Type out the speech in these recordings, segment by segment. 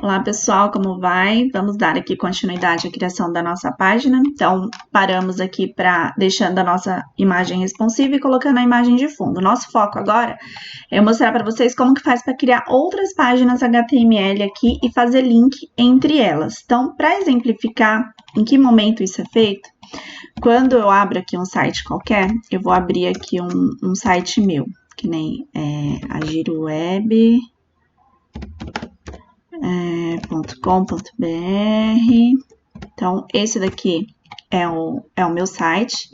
Olá pessoal, como vai? Vamos dar aqui continuidade à criação da nossa página. Então, paramos aqui deixando a nossa imagem responsiva e colocando a imagem de fundo. Nosso foco agora é mostrar para vocês como que faz para criar outras páginas HTML aqui e fazer link entre elas. Então, para exemplificar em que momento isso é feito, quando eu abro aqui um site qualquer, eu vou abrir aqui um site meu, que nem agiroweb.com.br. Então, esse daqui é o meu site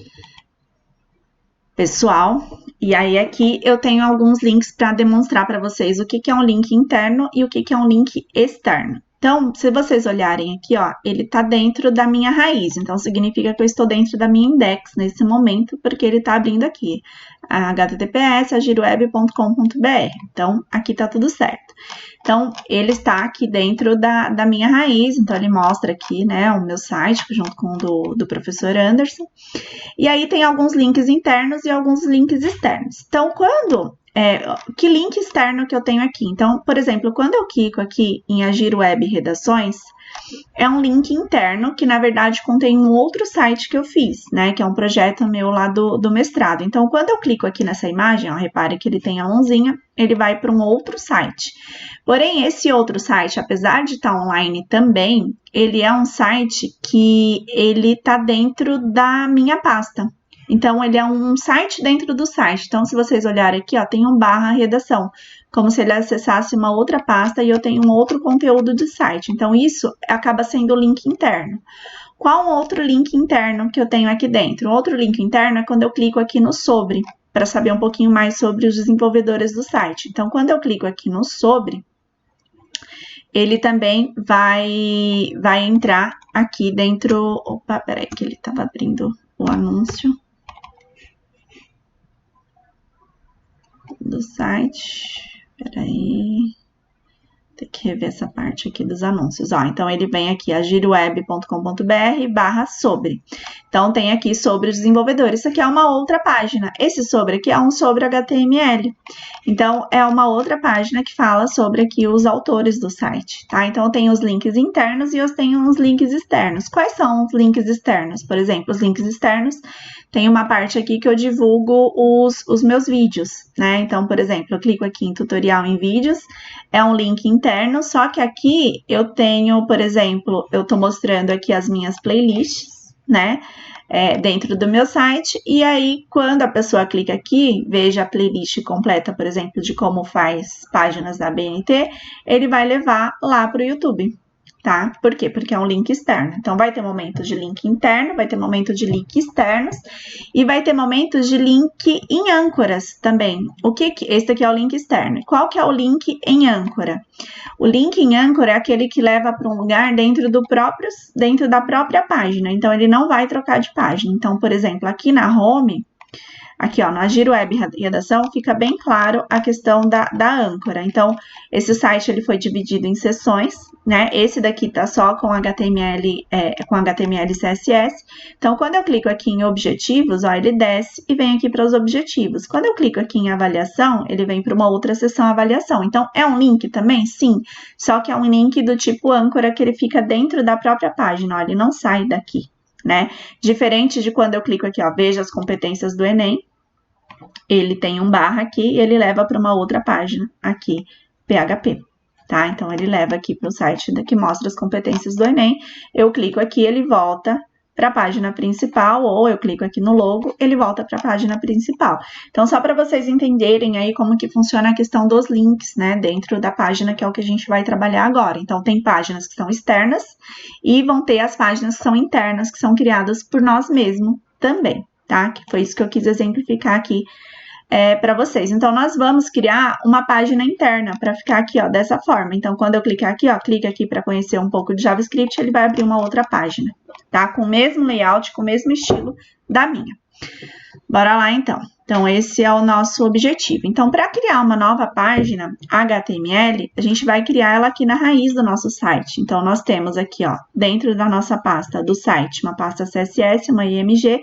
pessoal. E aí, aqui eu tenho alguns links para demonstrar para vocês o que é um link interno e o que é um link externo. Então, se vocês olharem aqui, ó, ele tá dentro da minha raiz. Então, significa que eu estou dentro da minha index nesse momento, porque ele tá abrindo aqui, https agiroweb.com.br. Então, aqui tá tudo certo. Então, ele está aqui dentro da minha raiz. Então, ele mostra aqui, né, o meu site, junto com o do professor Anderson. E aí, tem alguns links internos e alguns links externos. Então, que link externo que eu tenho aqui? Então, por exemplo, quando eu clico aqui em Agir Web Redações, é um link interno que, na verdade, contém um outro site que eu fiz, né? Que é um projeto meu lá do mestrado. Então, quando eu clico aqui nessa imagem, ó, repare que ele tem a mãozinha, ele vai para um outro site. Porém, esse outro site, apesar de estar online também, ele é um site que ele está dentro da minha pasta. Então, ele é um site dentro do site. Então, se vocês olharem aqui, ó, tem um /redação, como se ele acessasse uma outra pasta e eu tenho um outro conteúdo de site. Então, isso acaba sendo o link interno. Qual outro link interno que eu tenho aqui dentro? Outro link interno é quando eu clico aqui no sobre, para saber um pouquinho mais sobre os desenvolvedores do site. Então, quando eu clico aqui no sobre, ele também vai entrar aqui dentro... Opa, peraí, que ele estava abrindo o anúncio do site. Peraí, tem que rever essa parte aqui dos anúncios. Ó, então, ele vem aqui, agiroweb.com.br/sobre. Então, tem aqui sobre os desenvolvedores. Isso aqui é uma outra página. Esse sobre aqui é um sobre HTML. Então, é uma outra página que fala sobre aqui os autores do site, tá? Então, eu tenho os links internos e eu tenho os links externos. Quais são os links externos? Por exemplo, os links externos, tem uma parte aqui que eu divulgo os meus vídeos, né? Então, por exemplo, eu clico aqui em tutorial em vídeos, é um link interno, só que aqui eu tenho, por exemplo, eu tô mostrando aqui as minhas playlists, né? Dentro do meu site, e aí, quando a pessoa clica aqui, veja a playlist completa, por exemplo, de como faz páginas da BNT, ele vai levar lá para o YouTube, tá? Por quê? Porque é um link externo. Então, vai ter momentos de link interno, vai ter momentos de link externos, e vai ter momentos de link em âncoras também. Esse aqui é o link externo. Qual que é o link em âncora? O link em âncora é aquele que leva para um lugar dentro da própria página. Então, ele não vai trocar de página. Então, por exemplo, aqui na home, aqui, ó, na Agir Web Redação, fica bem claro a questão da âncora. Então, esse site, ele foi dividido em seções, né? Esse daqui tá só com HTML e CSS. Então, quando eu clico aqui em objetivos, ó, ele desce e vem aqui para os objetivos. Quando eu clico aqui em avaliação, ele vem para uma outra seção avaliação. Então, é um link também? Sim. Só que é um link do tipo âncora, que ele fica dentro da própria página, ó, ele não sai daqui, né? Diferente de quando eu clico aqui, ó, veja as competências do Enem, ele tem um barra aqui e ele leva para uma outra página aqui, PHP, tá? Então, ele leva aqui para o site que mostra as competências do Enem. Eu clico aqui, ele volta para a página principal, ou eu clico aqui no logo, ele volta para a página principal. Então, só para vocês entenderem aí como que funciona a questão dos links, né, dentro da página, que é o que a gente vai trabalhar agora. Então, tem páginas que são externas e vão ter as páginas que são internas, que são criadas por nós mesmos também, tá? Que foi isso que eu quis exemplificar aqui para vocês. Então, nós vamos criar uma página interna para ficar aqui, ó, dessa forma. Então, quando eu clicar aqui, ó, clica aqui para conhecer um pouco de JavaScript, ele vai abrir uma outra página, tá? Com o mesmo layout, com o mesmo estilo da minha. Bora lá, então. Então, esse é o nosso objetivo. Então, para criar uma nova página HTML, a gente vai criar ela aqui na raiz do nosso site. Então, nós temos aqui, ó, dentro da nossa pasta do site, uma pasta CSS, uma IMG,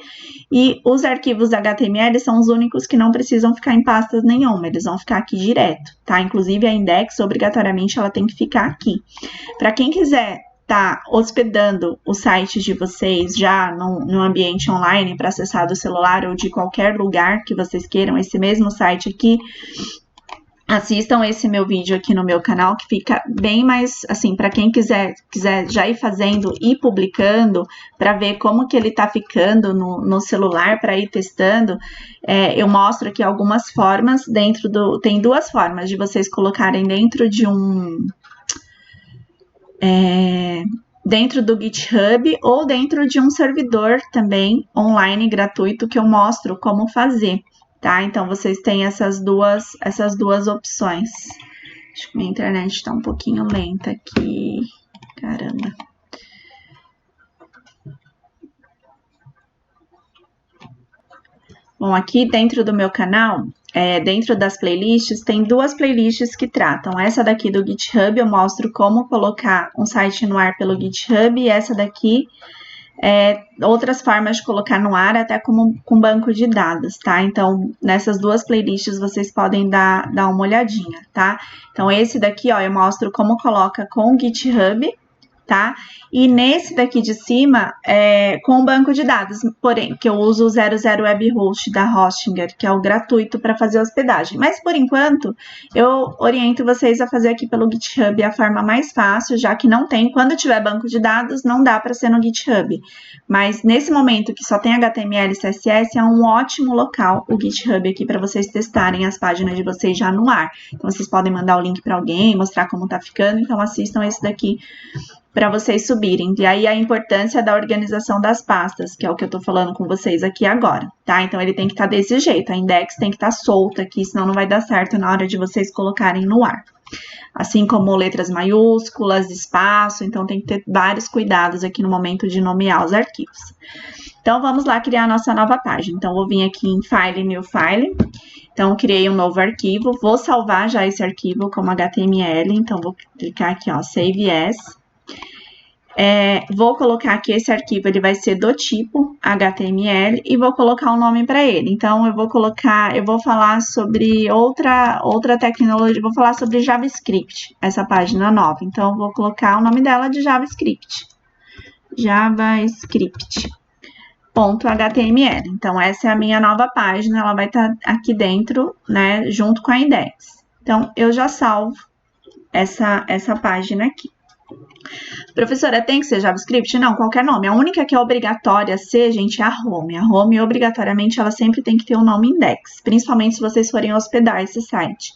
e os arquivos HTML são os únicos que não precisam ficar em pastas nenhuma, eles vão ficar aqui direto, tá? Inclusive, a index, obrigatoriamente, ela tem que ficar aqui. Para quem quiser tá hospedando o site de vocês já no ambiente online para acessar do celular ou de qualquer lugar que vocês queiram, esse mesmo site aqui, assistam esse meu vídeo aqui no meu canal, que fica bem mais, assim, para quem quiser já ir fazendo e publicando, para ver como que ele tá ficando no celular, para ir testando, eu mostro aqui algumas formas tem duas formas de vocês colocarem dentro de dentro do GitHub ou dentro de um servidor também online gratuito que eu mostro como fazer, tá? Então, vocês têm essas duas opções. Acho que minha internet está um pouquinho lenta aqui. Caramba. Bom, aqui dentro do meu canal, dentro das playlists, tem duas playlists que tratam. Essa daqui do GitHub, eu mostro como colocar um site no ar pelo GitHub, e essa daqui, outras formas de colocar no ar, até com banco de dados, tá? Então, nessas duas playlists, vocês podem dar uma olhadinha, tá? Então, esse daqui, ó, eu mostro como coloca com o GitHub, tá? E nesse daqui de cima, com o banco de dados, porém, que eu uso o 00 Web Host da Hostinger, que é o gratuito para fazer hospedagem. Mas, por enquanto, eu oriento vocês a fazer aqui pelo GitHub a forma mais fácil, já que não tem, quando tiver banco de dados, não dá para ser no GitHub. Mas, nesse momento que só tem HTML e CSS, é um ótimo local o GitHub aqui para vocês testarem as páginas de vocês já no ar. Então, vocês podem mandar o link para alguém, mostrar como tá ficando, então assistam esse daqui para vocês subirem. E aí a importância da organização das pastas, que é o que eu tô falando com vocês aqui agora, tá? Então ele tem que estar desse jeito, a index tem que estar solta aqui, senão não vai dar certo na hora de vocês colocarem no ar. Assim como letras maiúsculas, espaço, então tem que ter vários cuidados aqui no momento de nomear os arquivos. Então vamos lá criar a nossa nova página. Então vou vir aqui em File, New File. Então, criei um novo arquivo, vou salvar já esse arquivo como HTML, então vou clicar aqui, ó, Save As. Vou colocar aqui esse arquivo, ele vai ser do tipo HTML e vou colocar um nome para ele. Então, eu vou falar sobre outra tecnologia, vou falar sobre JavaScript, essa página nova. Então, eu vou colocar o nome dela de JavaScript. JavaScript.html. Então, essa é a minha nova página, ela vai estar aqui dentro, né, junto com a index. Então, eu já salvo essa página aqui. Professora, tem que ser JavaScript? Não, qualquer nome. A única que é obrigatória a ser, gente, é a home. A home, obrigatoriamente, ela sempre tem que ter o nome index, principalmente se vocês forem hospedar esse site.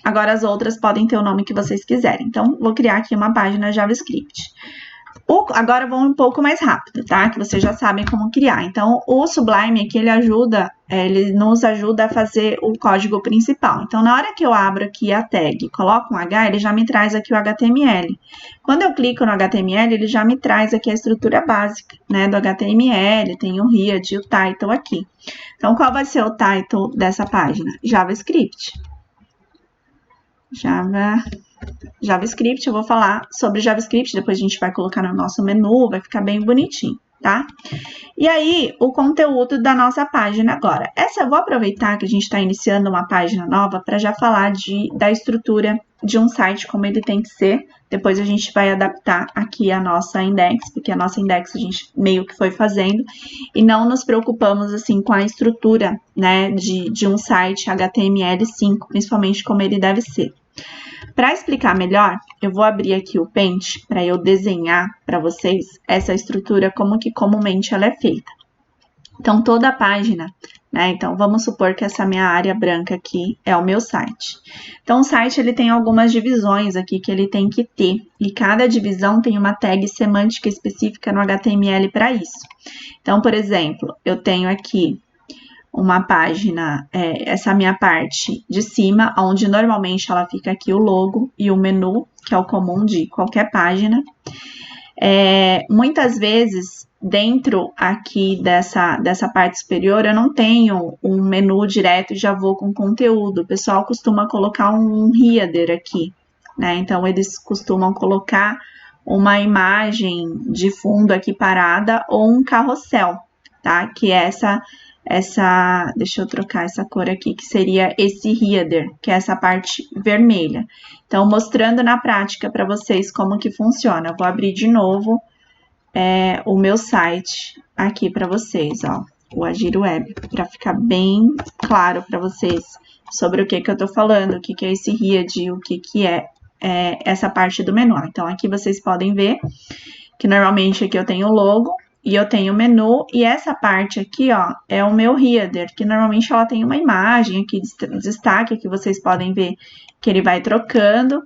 Agora, as outras podem ter o nome que vocês quiserem. Então, vou criar aqui uma página JavaScript. Agora, vou um pouco mais rápido, tá? Que vocês já sabem como criar. Então, o Sublime aqui, ele nos ajuda a fazer o código principal. Então, na hora que eu abro aqui a tag, coloco um H, ele já me traz aqui o HTML. Quando eu clico no HTML, ele já me traz aqui a estrutura básica, né, do HTML, tem o head e o title aqui. Então, qual vai ser o title dessa página? JavaScript. JavaScript, eu vou falar sobre JavaScript, depois a gente vai colocar no nosso menu, vai ficar bem bonitinho, tá? E aí, o conteúdo da nossa página agora. Eu vou aproveitar que a gente está iniciando uma página nova para já falar da estrutura de um site, como ele tem que ser. Depois a gente vai adaptar aqui a nossa index, porque a nossa index a gente meio que foi fazendo, e não nos preocupamos, assim, com a estrutura, né, de um site HTML5, principalmente como ele deve ser. Para explicar melhor, eu vou abrir aqui o Paint para eu desenhar para vocês essa estrutura, como que comumente ela é feita. Então, toda a página, né? Então, vamos supor que essa minha área branca aqui é o meu site. Então, o site, ele tem algumas divisões aqui que ele tem que ter. E cada divisão tem uma tag semântica específica no HTML para isso. Então, por exemplo, eu tenho aqui uma página, essa minha parte de cima, onde normalmente ela fica aqui o logo e o menu, que é o comum de qualquer página. Muitas vezes, dentro aqui dessa parte superior, eu não tenho um menu direto e já vou com conteúdo. O pessoal costuma colocar um header aqui, né? Então, eles costumam colocar uma imagem de fundo aqui parada ou um carrossel, tá? Que é deixa eu trocar essa cor aqui, que seria esse header, que é essa parte vermelha. Então, mostrando na prática para vocês como que funciona. Eu vou abrir de novo o meu site aqui para vocês, ó, o Agir Web, para ficar bem claro para vocês sobre o que eu tô falando, o que é esse header, o que é essa parte do menu. Então, aqui vocês podem ver que normalmente aqui eu tenho o logo e eu tenho o menu, e essa parte aqui, ó, é o meu header, que normalmente ela tem uma imagem aqui de destaque, que vocês podem ver que ele vai trocando,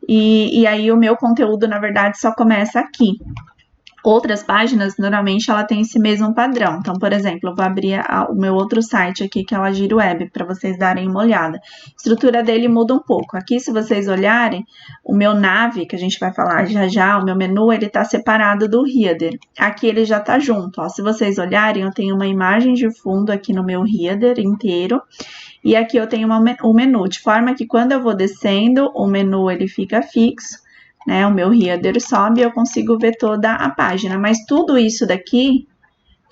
e aí o meu conteúdo, na verdade, só começa aqui. Outras páginas, normalmente, ela tem esse mesmo padrão. Então, por exemplo, eu vou abrir o meu outro site aqui, que é o Agir Web, para vocês darem uma olhada. A estrutura dele muda um pouco. Aqui, se vocês olharem, o meu nav, que a gente vai falar já, o meu menu, ele tá separado do header. Aqui ele já tá junto, ó. Se vocês olharem, eu tenho uma imagem de fundo aqui no meu header inteiro. E aqui eu tenho o menu, de forma que quando eu vou descendo, o menu ele fica fixo, né? O meu header sobe e eu consigo ver toda a página. Mas tudo isso daqui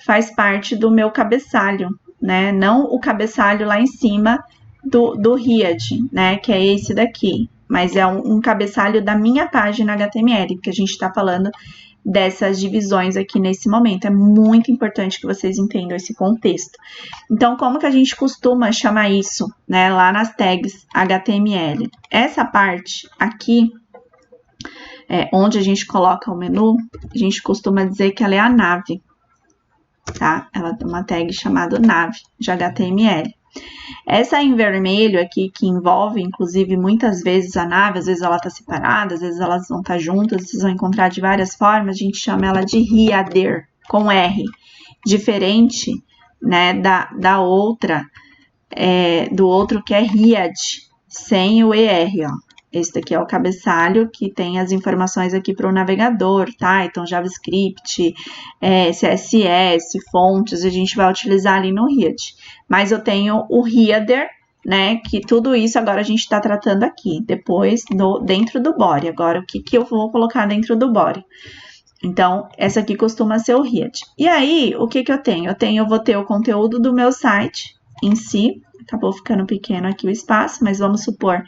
faz parte do meu cabeçalho, né? Não o cabeçalho lá em cima do head, né? Que é esse daqui. Mas é um cabeçalho da minha página HTML, que a gente tá falando dessas divisões aqui nesse momento. É muito importante que vocês entendam esse contexto. Então, como que a gente costuma chamar isso, né, lá nas tags HTML? Essa parte aqui, onde a gente coloca o menu, a gente costuma dizer que ela é a nave, tá? Ela tem uma tag chamada nave de HTML. Essa em vermelho aqui, que envolve, inclusive, muitas vezes a nave, às vezes ela tá separada, às vezes elas vão estar juntas, vocês vão encontrar de várias formas, a gente chama ela de header, com R, diferente, né, da outra, do outro que é head, sem o ER, ó. Esse daqui é o cabeçalho que tem as informações aqui para o navegador, tá? Então, JavaScript, CSS, fontes, a gente vai utilizar ali no head. Mas eu tenho o header, né? Que tudo isso agora a gente está tratando aqui. Depois, dentro do body. Agora, o que eu vou colocar dentro do body? Então, essa aqui costuma ser o head. E aí, o que eu tenho? Eu vou ter o conteúdo do meu site em si. Acabou ficando pequeno aqui o espaço, mas vamos supor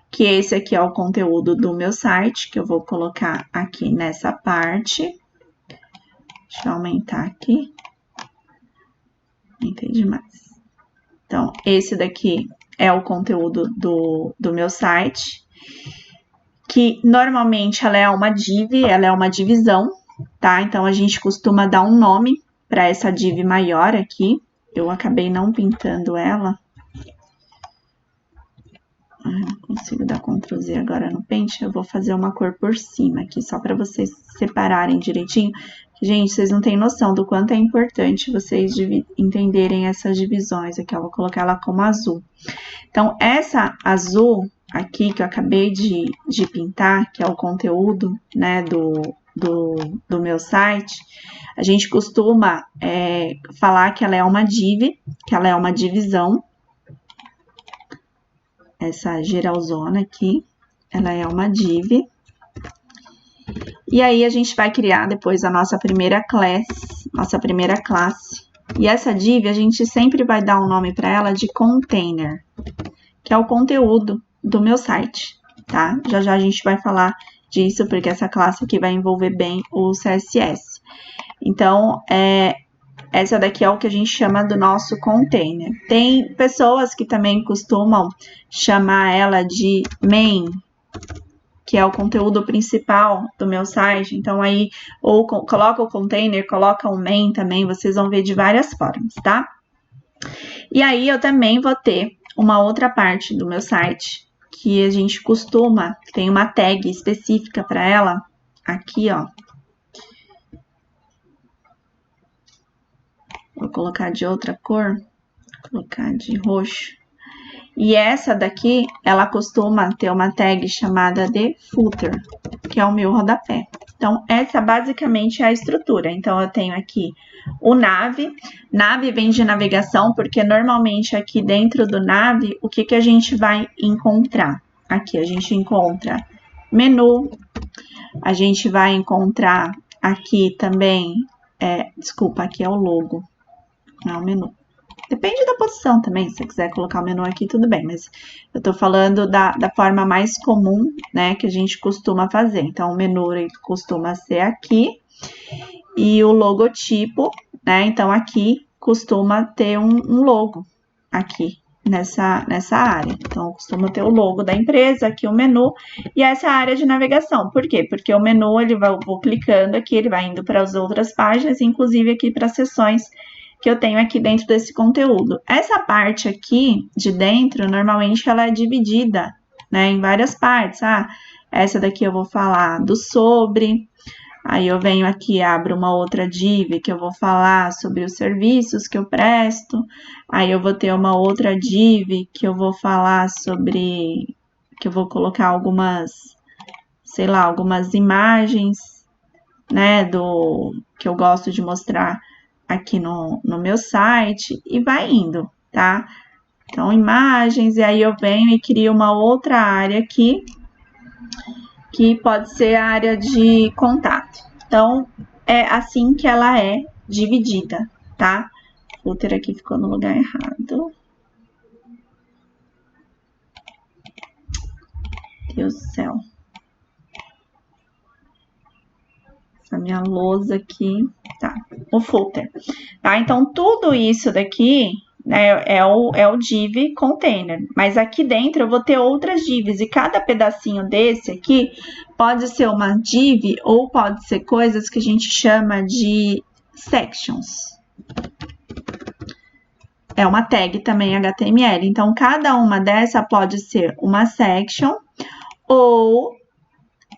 que esse aqui é o conteúdo do meu site, que eu vou colocar aqui nessa parte. Deixa eu aumentar aqui. Aumentei demais. Então, esse daqui é o conteúdo do meu site, que normalmente ela é uma div, ela é uma divisão, tá? Então, a gente costuma dar um nome para essa div maior aqui. Eu acabei não pintando ela. Não consigo dar Ctrl Z agora no Paint, eu vou fazer uma cor por cima aqui, só para vocês separarem direitinho. Gente, vocês não têm noção do quanto é importante vocês entenderem essas divisões aqui, eu vou colocar ela como azul. Então, essa azul aqui que eu acabei de pintar, que é o conteúdo, né, do meu site, a gente costuma falar que ela é uma div, que ela é uma divisão. Essa geralzona aqui, ela é uma div. E aí, a gente vai criar depois a nossa primeira classe. E essa div, a gente sempre vai dar um nome para ela de container, que é o conteúdo do meu site, tá? Já a gente vai falar disso, porque essa classe aqui vai envolver bem o CSS. Então, essa daqui é o que a gente chama do nosso container. Tem pessoas que também costumam chamar ela de main, que é o conteúdo principal do meu site. Então, aí, ou coloca o container, coloca o main também, vocês vão ver de várias formas, tá? E aí, eu também vou ter uma outra parte do meu site, que a gente costuma, tem uma tag específica para ela, aqui, ó. Vou colocar de outra cor, vou colocar de roxo. E essa daqui, ela costuma ter uma tag chamada de footer, que é o meu rodapé, Então, essa basicamente é a estrutura. Então, eu tenho aqui o nav. Nav vem de navegação, porque normalmente aqui dentro do nav, o que a gente vai encontrar? Aqui a gente encontra menu, a gente vai encontrar aqui também, desculpa, aqui é o logo, não é o menu. Depende da posição também, se você quiser colocar o menu aqui, tudo bem, mas eu tô falando da forma mais comum, né, que a gente costuma fazer. Então, o menu costuma ser aqui, e o logotipo, né, então aqui costuma ter um logo, aqui, nessa área. Então, costuma ter o logo da empresa, aqui o menu, e essa é a área de navegação. Por quê? Porque o menu, vou clicando aqui, ele vai indo para as outras páginas, inclusive aqui para as seções que eu tenho aqui dentro desse conteúdo. Essa parte aqui de dentro, normalmente ela é dividida, né, em várias partes. Essa daqui eu vou falar do sobre, aí eu venho aqui, abro uma outra div que eu vou falar sobre os serviços que eu presto, aí eu vou ter uma outra div que eu vou falar sobre, que eu vou colocar algumas, sei lá, algumas imagens, né, que eu gosto de mostrar aqui no meu site, e vai indo, tá? Então, imagens, e aí eu venho e crio uma outra área aqui, que pode ser a área de contato. Então, é assim que ela é dividida, tá? O footer aqui ficou no lugar errado. Deus do céu. Essa minha lousa aqui, tá, o footer, tá? Então, tudo isso daqui, né, é o div container, mas aqui dentro eu vou ter outras divs, e cada pedacinho desse aqui pode ser uma div ou pode ser coisas que a gente chama de sections. É uma tag também HTML, então cada uma dessa pode ser uma section ou,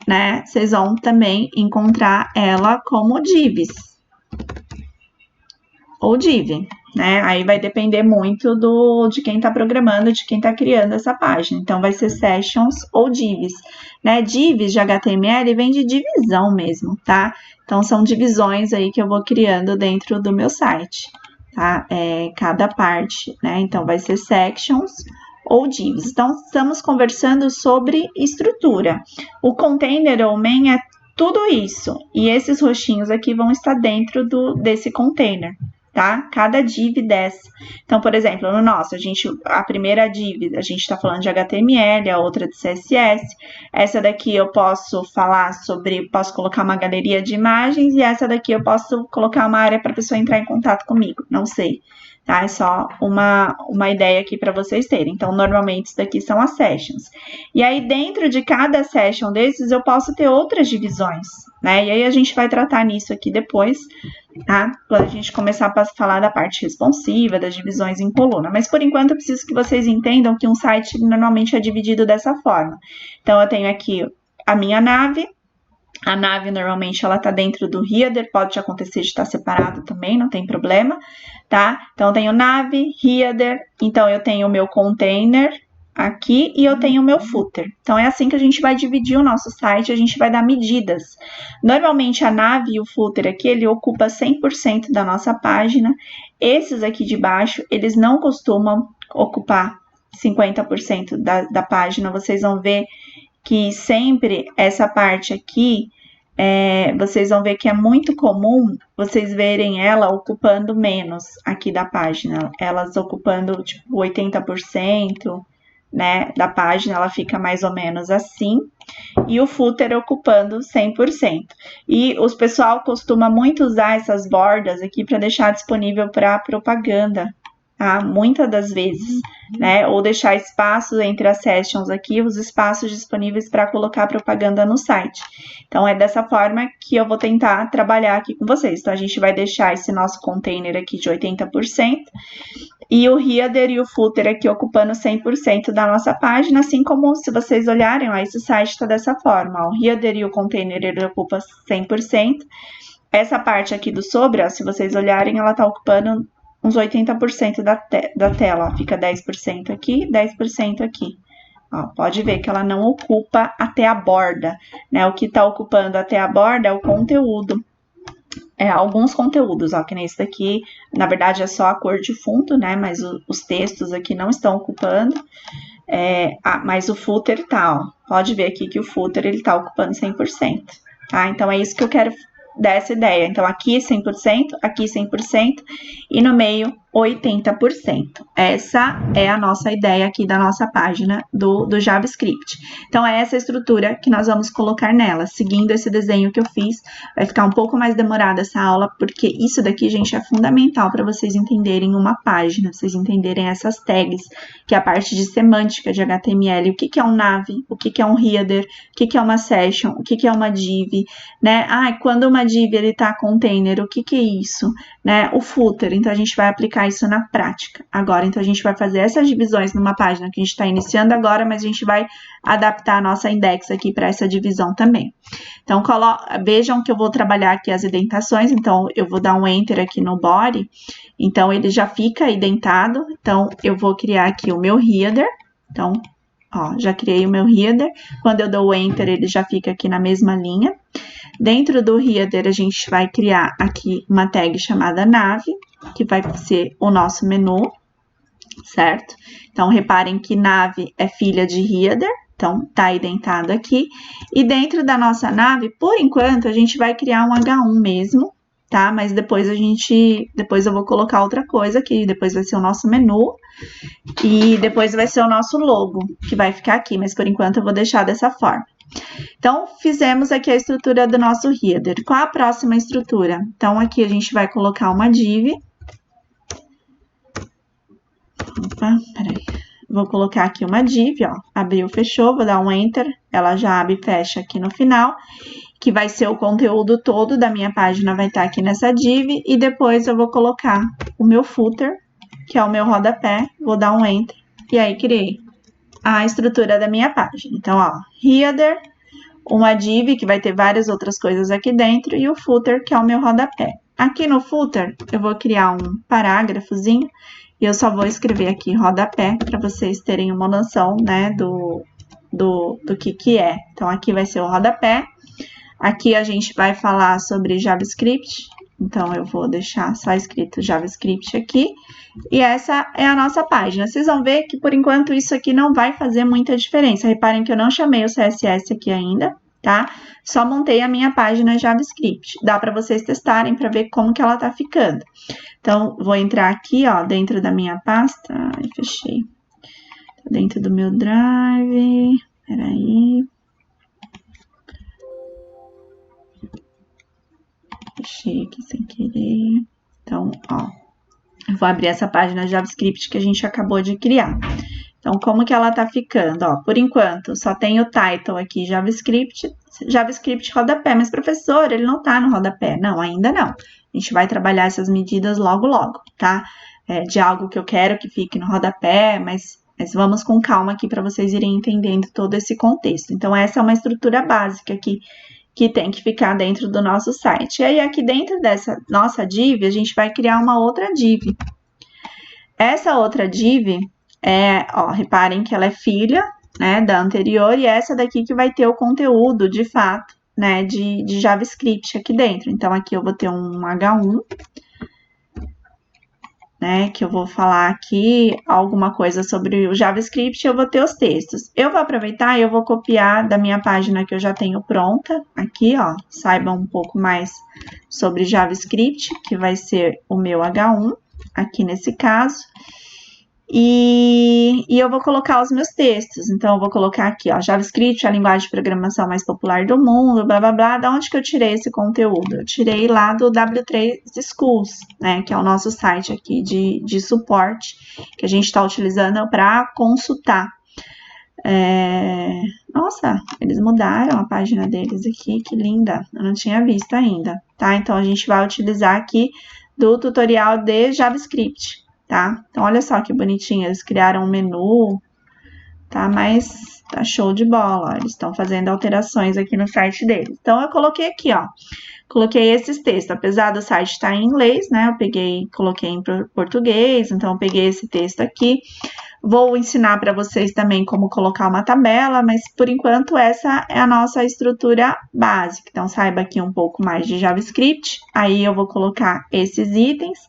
né, vocês vão também encontrar ela como divs, ou div, né, aí vai depender muito de quem tá programando, de quem tá criando essa página, então vai ser sessions ou divs, né, divs de HTML vem de divisão mesmo, tá, então são divisões aí que eu vou criando dentro do meu site, tá, cada parte, né, então vai ser sections ou divs. Então, estamos conversando sobre estrutura. O container ou main é tudo isso. E esses roxinhos aqui vão estar dentro desse container, tá? Cada div dessa. Então, por exemplo, no nosso, a primeira div, a gente está falando de HTML, a outra de CSS. Essa daqui eu posso falar sobre, posso colocar uma galeria de imagens, e essa daqui eu posso colocar uma área para a pessoa entrar em contato comigo. Não sei. Tá? É só uma ideia aqui para vocês terem. Então, normalmente, isso daqui são as sessions. E aí, dentro de cada session desses, eu posso ter outras divisões, né? E aí, a gente vai tratar nisso aqui depois, tá? Quando a gente começar a falar da parte responsiva, das divisões em coluna. Mas, por enquanto, eu preciso que vocês entendam que um site normalmente é dividido dessa forma. Então, eu tenho aqui a minha nave. A nave, normalmente, ela tá dentro do header, pode acontecer de estar separado também, não tem problema, tá? Então, eu tenho nave, header, então eu tenho o meu container aqui e eu tenho o meu footer. Então, é assim que a gente vai dividir o nosso site, a gente vai dar medidas. Normalmente, a nave e o footer aqui, ele ocupa 100% da nossa página. Esses aqui de baixo, eles não costumam ocupar 50% da página, vocês vão ver que sempre essa parte aqui, vocês vão ver que é muito comum vocês verem ela ocupando menos aqui da página, elas ocupando tipo 80%, né, da página, ela fica mais ou menos assim, e o footer ocupando 100%. E os pessoal costuma muito usar essas bordas aqui para deixar disponível para propaganda, tá? Muitas das vezes, né? Ou deixar espaços entre as sessions aqui, os espaços disponíveis para colocar propaganda no site. Então, é dessa forma que eu vou tentar trabalhar aqui com vocês. Então, a gente vai deixar esse nosso container aqui de 80%, e o header e o footer aqui ocupando 100% da nossa página, assim como se vocês olharem, ó, esse site está dessa forma, ó, o header e o container, ele ocupa 100%. Essa parte aqui do sobre, ó, se vocês olharem, ela está ocupando uns 80% da tela, ó, fica 10% aqui, 10% aqui, Ó, pode ver que ela não ocupa até a borda, né? O que está ocupando até a borda é o conteúdo. Alguns conteúdos, ó, que nem esse daqui, na verdade é só a cor de fundo, né? Mas os textos aqui não estão ocupando. Mas o footer tá, ó. Pode ver aqui que o footer ele tá ocupando 100%, tá? Então, é isso que eu quero dar essa ideia. Então, aqui 100%, aqui 100% e no meio 80%. Essa é a nossa ideia aqui da nossa página do JavaScript. Então, é essa estrutura que nós vamos colocar nela, seguindo esse desenho que eu fiz. Vai ficar um pouco mais demorada essa aula, porque isso daqui, gente, é fundamental para vocês entenderem uma página, vocês entenderem essas tags, que é a parte de semântica de HTML, o que é um nav, o que é um header, o que é uma session, o que é uma div, né? Quando uma div ele tá container, o que é isso, né? O footer, então a gente vai aplicar isso na prática agora. Então a gente vai fazer essas divisões numa página que a gente está iniciando agora, mas a gente vai adaptar a nossa index aqui para essa divisão também. Então vejam que eu vou trabalhar aqui as indentações, então eu vou dar um enter aqui no body, então ele já fica indentado. Então eu vou criar aqui o meu header, então ó, já criei o meu header. Quando eu dou o enter, ele já fica aqui na mesma linha. Dentro do header, a gente vai criar aqui uma tag chamada nav, que vai ser o nosso menu, certo? Então, reparem que nav é filha de header, então tá indentado aqui. E dentro da nossa nav, por enquanto, a gente vai criar um H1 mesmo, tá? Mas depois eu vou colocar outra coisa aqui, depois vai ser o nosso menu e depois vai ser o nosso logo, que vai ficar aqui, mas por enquanto eu vou deixar dessa forma. Então, fizemos aqui a estrutura do nosso header. Qual a próxima estrutura? Então, aqui a gente vai colocar uma div. Opa, peraí. Vou colocar aqui uma div, ó. Abriu, fechou, vou dar um enter. Ela já abre e fecha aqui no final, que vai ser o conteúdo todo da minha página, vai estar aqui nessa div. E depois eu vou colocar o meu footer, que é o meu rodapé. Vou dar um enter. E aí, criei a estrutura da minha página. Então, ó, header, uma div, que vai ter várias outras coisas aqui dentro, e o footer, que é o meu rodapé. Aqui no footer, eu vou criar um parágrafozinho, e eu só vou escrever aqui rodapé, para vocês terem uma noção, né, do que é. Então, aqui vai ser o rodapé. Aqui a gente vai falar sobre JavaScript, então eu vou deixar só escrito JavaScript aqui. E essa é a nossa página. Vocês vão ver que, por enquanto, isso aqui não vai fazer muita diferença. Reparem que eu não chamei o CSS aqui ainda, tá? Só montei a minha página JavaScript. Dá para vocês testarem para ver como que ela tá ficando. Então, vou entrar aqui, ó, dentro da minha pasta. Ai, fechei. Dentro do meu Drive. Peraí. Fechei aqui sem querer. Então, ó. Eu vou abrir essa página JavaScript que a gente acabou de criar. Então, como que ela tá ficando? Ó, por enquanto, só tem o title aqui, JavaScript rodapé. Mas, professor, ele não tá no rodapé. Não, ainda não. A gente vai trabalhar essas medidas logo, logo, tá? De algo que eu quero que fique no rodapé, mas vamos com calma aqui para vocês irem entendendo todo esse contexto. Então, essa é uma estrutura básica aqui, que tem que ficar dentro do nosso site. E aí, aqui dentro dessa nossa div, a gente vai criar uma outra div. Essa outra div, ó, reparem que ela é filha, né, da anterior, e essa daqui que vai ter o conteúdo, de fato, né, de JavaScript aqui dentro. Então, aqui eu vou ter um H1, né, que eu vou falar aqui alguma coisa sobre o JavaScript, eu vou ter os textos. Eu vou aproveitar e eu vou copiar da minha página que eu já tenho pronta, aqui, ó, saibam um pouco mais sobre JavaScript, que vai ser o meu H1, aqui nesse caso. E eu vou colocar os meus textos. Então, eu vou colocar aqui, ó, JavaScript, a linguagem de programação mais popular do mundo, blá, blá, blá. Da onde que eu tirei esse conteúdo? Eu tirei lá do W3 Schools, né, que é o nosso site aqui de suporte, que a gente está utilizando para consultar. Nossa, eles mudaram a página deles aqui, que linda. Eu não tinha visto ainda, tá? Então, a gente vai utilizar aqui do tutorial de JavaScript. Tá? Então, olha só que bonitinho, eles criaram um menu, tá? Mas tá show de bola, ó. Eles estão fazendo alterações aqui no site deles. Então, eu coloquei aqui, ó, coloquei esses textos, apesar do site estar em inglês, né? Eu coloquei em português, então eu peguei esse texto aqui. Vou ensinar para vocês também como colocar uma tabela, mas por enquanto essa é a nossa estrutura básica. Então, saiba aqui um pouco mais de JavaScript, aí eu vou colocar esses itens,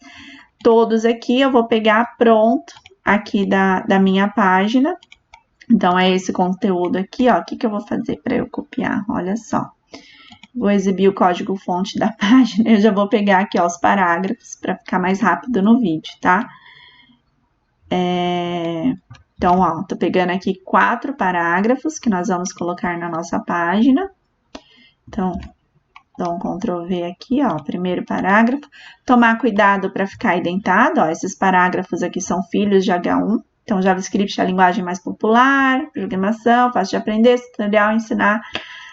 todos aqui eu vou pegar pronto aqui da minha página. Então, é esse conteúdo aqui, ó. O que eu vou fazer para eu copiar? Olha só. Vou exibir o código-fonte da página, eu já vou pegar aqui, ó, os parágrafos para ficar mais rápido no vídeo, tá? Então, ó, tô pegando aqui 4 parágrafos que nós vamos colocar na nossa página. Então, dou um Ctrl V aqui, ó, primeiro parágrafo. Tomar cuidado para ficar identado, ó, esses parágrafos aqui são filhos de H1. Então, JavaScript é a linguagem mais popular, programação, fácil de aprender, tutorial, ensinar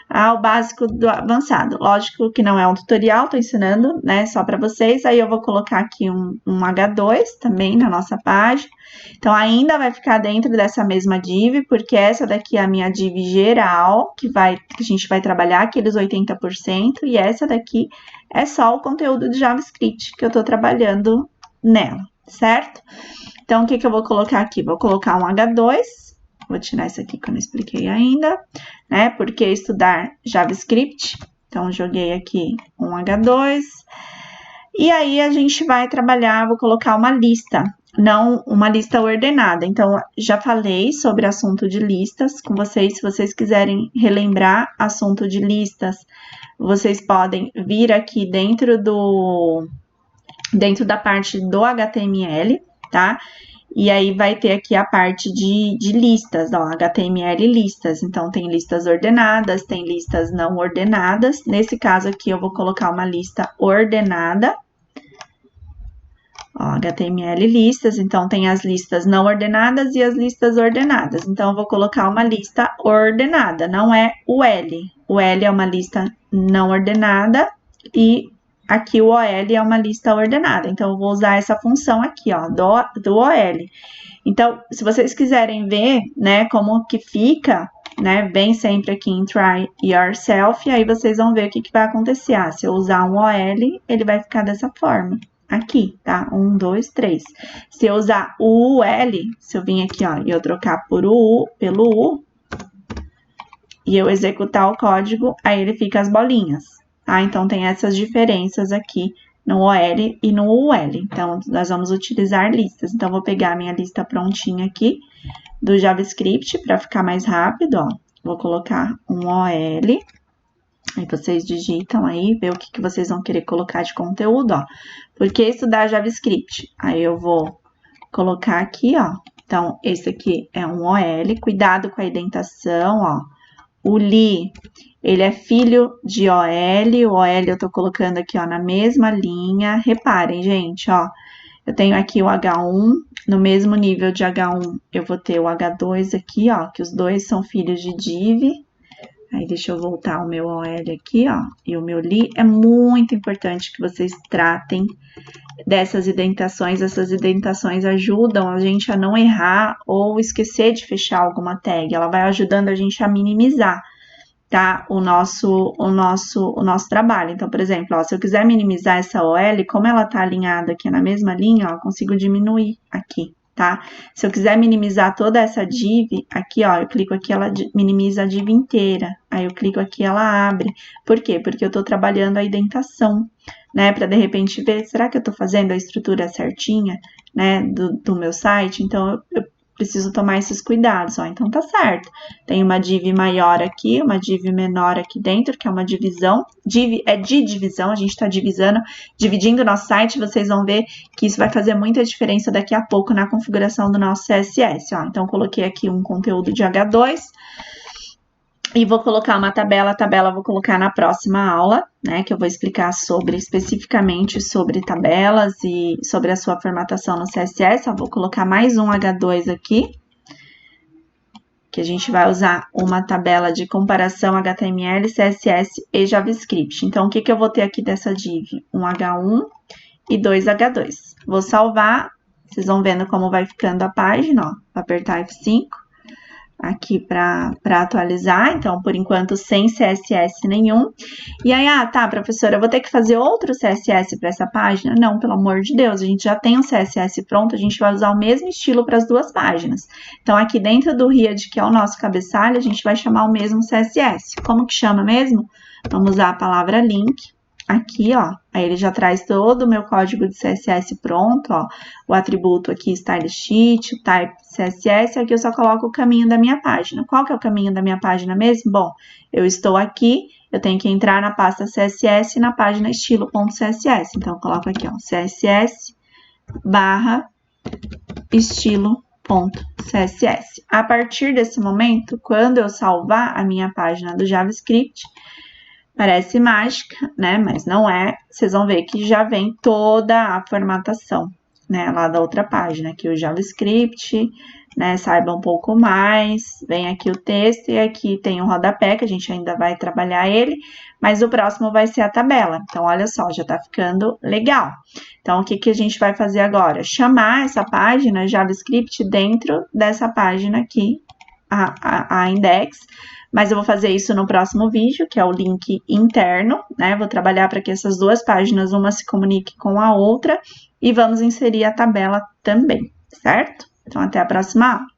ao básico do avançado. Lógico que não é um tutorial, tô ensinando, né, só para vocês. Aí eu vou colocar aqui um H2 também na nossa página. Então, ainda vai ficar dentro dessa mesma div, porque essa daqui é a minha div geral, que a gente vai trabalhar aqueles 80%, e essa daqui é só o conteúdo de JavaScript que eu tô trabalhando nela, certo? Então, o que eu vou colocar aqui? Vou colocar um H2, vou tirar isso aqui que eu não expliquei ainda, né? Porque estudar JavaScript. Então, joguei aqui um H2. E aí, a gente vai trabalhar, vou colocar uma lista, não uma lista ordenada. Então, já falei sobre assunto de listas com vocês. Se vocês quiserem relembrar assunto de listas, vocês podem vir aqui dentro da parte do HTML, tá? E aí, vai ter aqui a parte de listas, ó, HTML listas. Então, tem listas ordenadas, tem listas não ordenadas. Nesse caso aqui, eu vou colocar uma lista ordenada. Ó, HTML listas, então tem as listas não ordenadas e as listas ordenadas. Então, eu vou colocar uma lista ordenada, não é o L. O L é uma lista não ordenada e aqui o OL é uma lista ordenada. Então, eu vou usar essa função aqui, ó, do OL. Então, se vocês quiserem ver, né, como que fica, né, vem sempre aqui em Try Yourself, e aí vocês vão ver o que vai acontecer. Ah, se eu usar um OL, ele vai ficar dessa forma. Aqui, tá? 1, 2, 3. Se eu usar o UL, se eu vir aqui, ó, e eu trocar pelo U, e eu executar o código, aí ele fica as bolinhas, tá? Então, tem essas diferenças aqui no OL e no UL. Então, nós vamos utilizar listas. Então, vou pegar a minha lista prontinha aqui do JavaScript para ficar mais rápido, ó. Vou colocar um OL. Aí vocês digitam aí, vê o que vocês vão querer colocar de conteúdo, ó. Por que estudar JavaScript? Aí eu vou colocar aqui, ó. Então, esse aqui é um OL, cuidado com a indentação, ó. O li, ele é filho de OL, o OL eu tô colocando aqui, ó, na mesma linha. Reparem, gente, ó. Eu tenho aqui o H1, no mesmo nível de H1 eu vou ter o H2 aqui, ó, que os dois são filhos de div. Aí, deixa eu voltar o meu OL aqui, ó, e o meu li. É muito importante que vocês tratem dessas indentações. Essas indentações ajudam a gente a não errar ou esquecer de fechar alguma tag. Ela vai ajudando a gente a minimizar, tá? O nosso trabalho. Então, por exemplo, ó, se eu quiser minimizar essa OL, como ela tá alinhada aqui na mesma linha, ó, eu consigo diminuir aqui, tá? Se eu quiser minimizar toda essa div, aqui, ó, eu clico aqui, ela minimiza a div inteira. Aí eu clico aqui, ela abre. Por quê? Porque eu tô trabalhando a indentação, né? Para de repente ver, será que eu tô fazendo a estrutura certinha, né, do meu site? Então, eu preciso tomar esses cuidados, ó. Então, tá certo. Tem uma div maior aqui, uma div menor aqui dentro, que é uma divisão. Div é de divisão, a gente tá dividindo o nosso site. Vocês vão ver que isso vai fazer muita diferença daqui a pouco na configuração do nosso CSS, ó. Então, coloquei aqui um conteúdo de H2. E vou colocar uma tabela, a tabela eu vou colocar na próxima aula, né, que eu vou explicar especificamente sobre tabelas e sobre a sua formatação no CSS. Eu vou colocar mais um H2 aqui, que a gente vai usar uma tabela de comparação HTML, CSS e JavaScript. Então, o que eu vou ter aqui dessa div? Um H1 e 2 H2. Vou salvar, vocês vão vendo como vai ficando a página, ó, vou apertar F5. aqui para atualizar, então, por enquanto, sem CSS nenhum. E aí, tá, professora, eu vou ter que fazer outro CSS para essa página? Não, pelo amor de Deus, a gente já tem um CSS pronto, a gente vai usar o mesmo estilo para as duas páginas. Então, aqui dentro do Riad, que é o nosso cabeçalho, a gente vai chamar o mesmo CSS. Como que chama mesmo? Vamos usar a palavra link. Aqui, ó, aí ele já traz todo o meu código de CSS pronto, ó, o atributo aqui, style sheet, o type CSS, aqui eu só coloco o caminho da minha página. Qual que é o caminho da minha página mesmo? Bom, eu estou aqui, eu tenho que entrar na pasta CSS na página estilo.css, então eu coloco aqui, ó, CSS barra estilo.css. A partir desse momento, quando eu salvar a minha página do JavaScript, parece mágica, né? Mas não é. Vocês vão ver que já vem toda a formatação, né? Lá da outra página, aqui o JavaScript, né? Saiba um pouco mais. Vem aqui o texto e aqui tem o rodapé, que a gente ainda vai trabalhar ele, mas o próximo vai ser a tabela. Então, olha só, já tá ficando legal. Então, o que que a gente vai fazer agora? Chamar essa página JavaScript dentro dessa página aqui, a index. Mas eu vou fazer isso no próximo vídeo, que é o link interno, né? Vou trabalhar para que essas duas páginas, uma se comunique com a outra, e vamos inserir a tabela também, certo? Então, até a próxima aula.